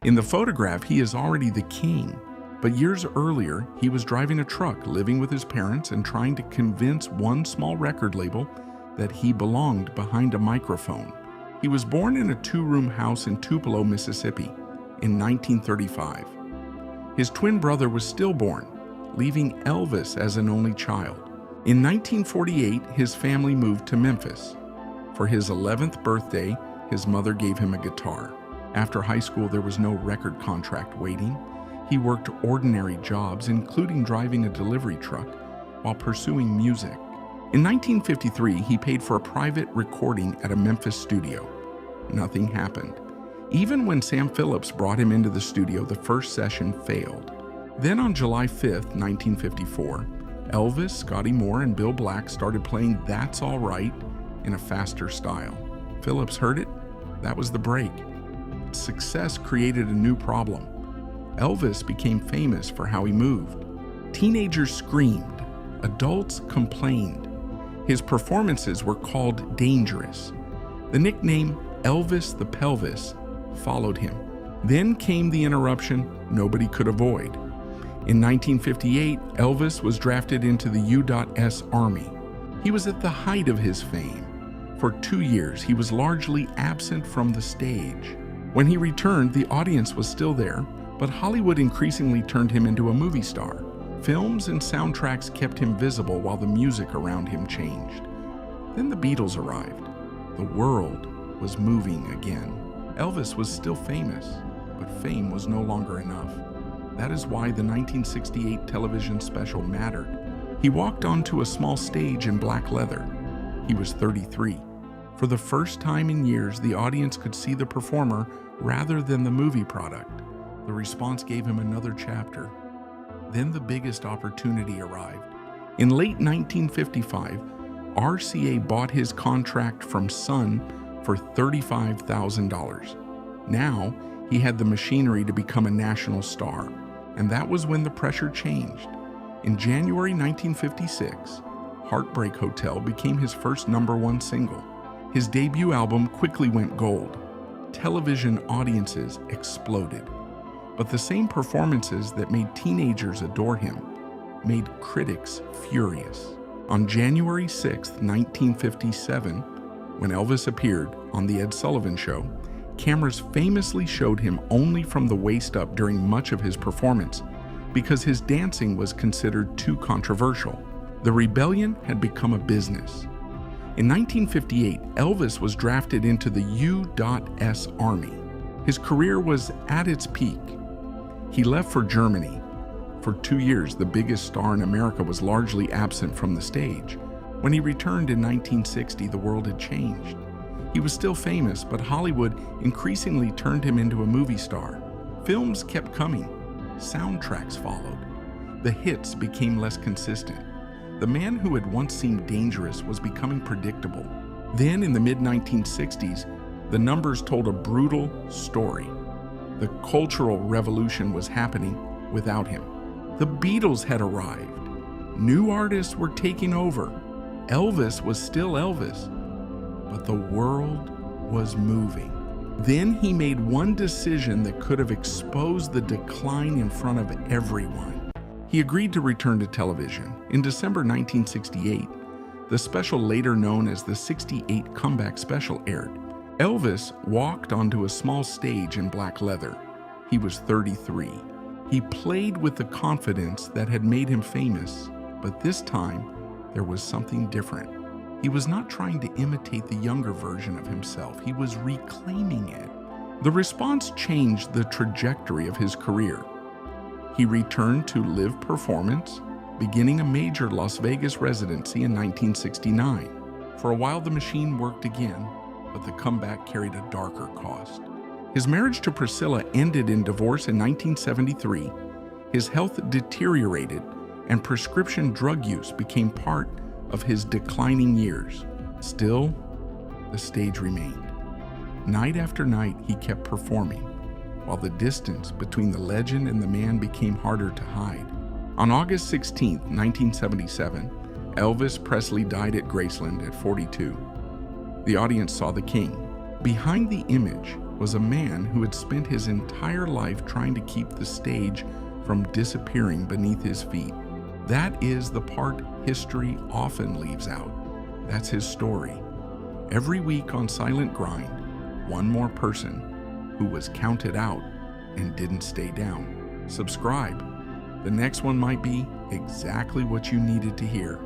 In the photograph, he is already the king. But years earlier, he was driving a truck, living with his parents, and trying to convince one small record label that he belonged behind a microphone. He was born in a two-room house in Tupelo, Mississippi, in 1935. His twin brother was stillborn, leaving Elvis as an only child. In 1948, his family moved to Memphis. For his 11th birthday, his mother gave him a guitar. After high school, there was no record contract waiting. He worked ordinary jobs, including driving a delivery truck, while pursuing music. In 1953, he paid for a private recording at a Memphis studio. Nothing happened. Even when Sam Phillips brought him into the studio, the first session failed. Then on July 5, 1954, Elvis, Scotty Moore, and Bill Black started playing That's All Right in a faster style. Phillips heard it. That was the break. Success created a new problem. Elvis became famous for how he moved. Teenagers screamed. Adults complained. His performances were called dangerous. The nickname Elvis the Pelvis followed him. Then came the interruption nobody could avoid. In 1958, Elvis was drafted into the U.S. Army. He was at the height of his fame. For 2 years, he was largely absent from the stage. When he returned, the audience was still there, but Hollywood increasingly turned him into a movie star. Films and soundtracks kept him visible while the music around him changed. Then the Beatles arrived. The world was moving again. Elvis was still famous, but fame was no longer enough. That is why the 1968 television special mattered. He walked onto a small stage in black leather. He was 33. For the first time in years, the audience could see the performer rather than the movie product. The response gave him another chapter. Then the biggest opportunity arrived. In late 1955, RCA bought his contract from Sun for $35,000. Now, he had the machinery to become a national star, and that was when the pressure changed. In January 1956, Heartbreak Hotel became his first #1 single. His debut album quickly went gold. Television audiences exploded. But the same performances that made teenagers adore him made critics furious. On January 6, 1957, when Elvis appeared on The Ed Sullivan Show, cameras famously showed him only from the waist up during much of his performance because his dancing was considered too controversial. The rebellion had become a business. In 1958, Elvis was drafted into the U.S. Army. His career was at its peak. He left for Germany. For 2 years, the biggest star in America was largely absent from the stage. When he returned in 1960, the world had changed. He was still famous, but Hollywood increasingly turned him into a movie star. Films kept coming. Soundtracks followed. The hits became less consistent. The man who had once seemed dangerous was becoming predictable. Then, in the mid-1960s, the numbers told a brutal story. The cultural revolution was happening without him. The Beatles had arrived. New artists were taking over. Elvis was still Elvis, but the world was moving. Then he made one decision that could have exposed the decline in front of everyone. He agreed to return to television. In December 1968, the special later known as the 68 Comeback Special aired. Elvis walked onto a small stage in black leather. He was 33. He played with the confidence that had made him famous, but this time there was something different. He was not trying to imitate the younger version of himself. He was reclaiming it. The response changed the trajectory of his career. He returned to live performance, beginning a major Las Vegas residency in 1969. For a while, the machine worked again, but the comeback carried a darker cost. His marriage to Priscilla ended in divorce in 1973. His health deteriorated, and prescription drug use became part of his declining years. Still, the stage remained. Night after night, he kept performing, while the distance between the legend and the man became harder to hide. On August 16, 1977, Elvis Presley died at Graceland at 42. The audience saw the king. Behind the image, was a man who had spent his entire life trying to keep the stage from disappearing beneath his feet. That is the part history often leaves out. That's his story. Every week on Silent Grind, one more person who was counted out and didn't stay down. Subscribe. The next one might be exactly what you needed to hear.